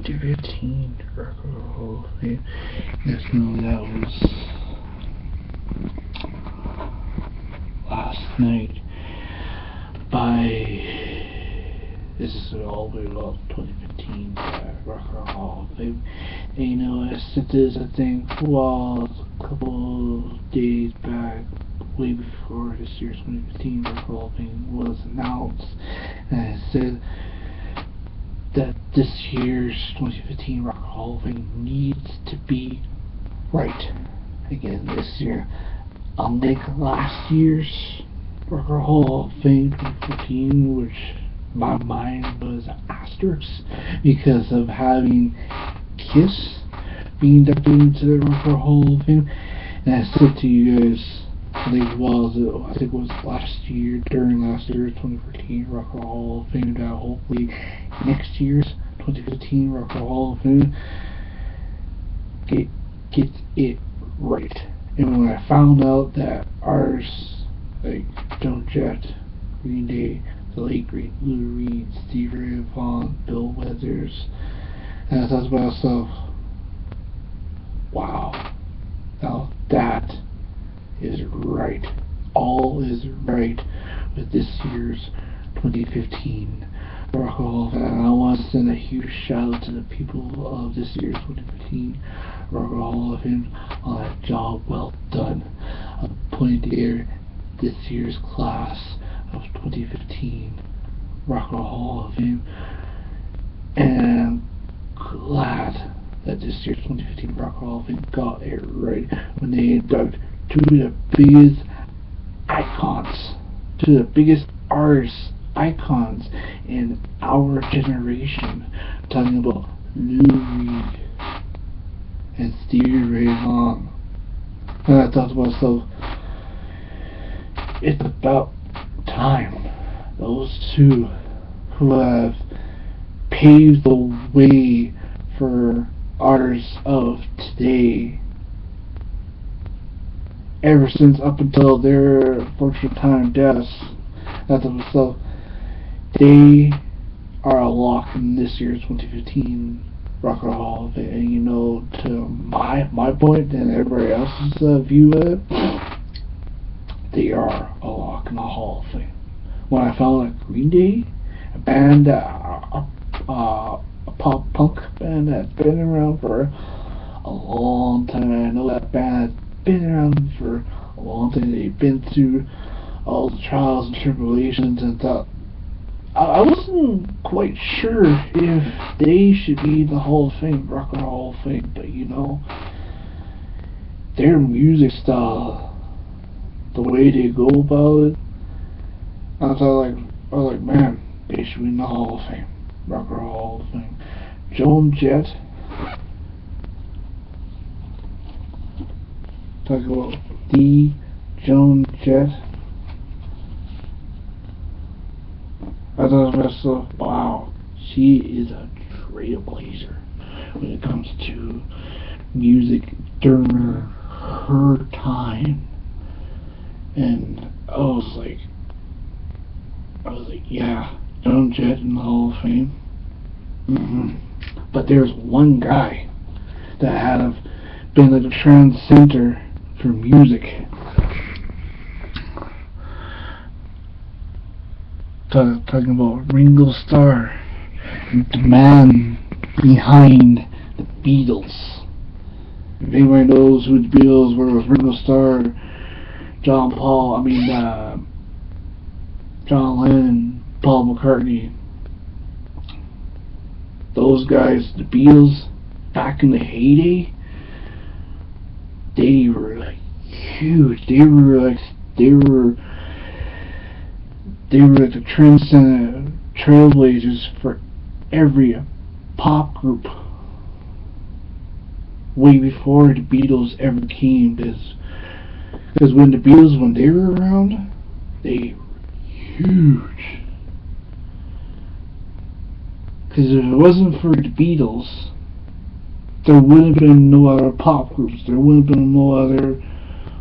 2015 Rock and Roll Hall of Fame. Yes, no, that was last night by. This is all the way about 2015 Rock and Roll Hall of Fame. And you know, I said this, I think, well, a couple days back, way before this year's 2015 Rock and Roll Hall of Fame was announced, and I said that this year's 2015 Rock and Roll Hall of Fame needs to be right again this year. Unlike last year's Rock and Roll Hall of Fame 2014, which my mind was asterisk because of having Kiss being dubbed into the Rock and Roll Hall of Fame. And I said to you guys, I think it was last year, during last year's 2014 Rock and Roll Hall of Fame, that hopefully next year's 2015 Rock and Roll Hall of Fame gets it right. And when I found out that ours, like Joan Jett, Green Day, the late great Lou Reed, Stevie Ray Vaughan, Bill Withers, and I thought to myself, wow, now that is right. All is right with this year's 2015 Rock and Roll. And I want to send a huge shout out to the people of this year's 2015 Rock and Roll Hall of Fame on a job well done of putting together this year's class of 2015 Rock and Roll Hall of Fame. And I'm glad that this year's 2015 Rock and Roll Hall of Fame got it right when they inducted two of the biggest icons, two of the biggest artists, icons in our generation. I'm talking about Lou Reed and Stevie Ray Vaughan. And I thought to myself, it's about time those two who have paved the way for artists of today, ever since up until their unfortunate time of death, I thought to myself, they are a lock in this year's 2015 Rock and Roll Hall of Fame. And you know, to my point and everybody else's view of it, they are a lock in the Hall of Fame. When I found that Green Day, a band, a pop punk band that's been around for a long time, I know that band has been around for a long time. They've been through all the trials and tribulations, and thought, I wasn't quite sure if they should be in the Hall of Fame, Rock and Roll Hall of Fame, but you know, their music style, the way they go about it, I was like, man, they should be in the Hall of Fame, Rock and Roll Hall of Fame. Joan Jett, talk about the Joan Jett. I thought to myself, wow, she is a trailblazer when it comes to music during her time. And I was like, yeah, Joan Jett in the Hall of Fame. But there's one guy that had been like a transcender for music. Talking about Ringo Starr, the man behind the Beatles. If anybody knows who the Beatles were, it was Ringo Starr, John Lennon, Paul McCartney. Those guys, the Beatles, back in the heyday, they were like huge. They were like the trailblazers for every pop group way before the Beatles ever came. Because when the Beatles, when they were around, they were huge. Because if it wasn't for the Beatles, there would have been no other pop groups. There would have been no other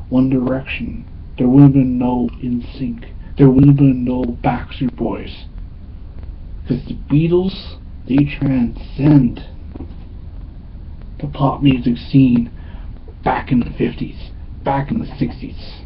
One Direction. There would have been no NSYNC. There would have been no Backstreet Boys. Because the Beatles, they transcend the pop music scene back in the 50s, back in the 60s.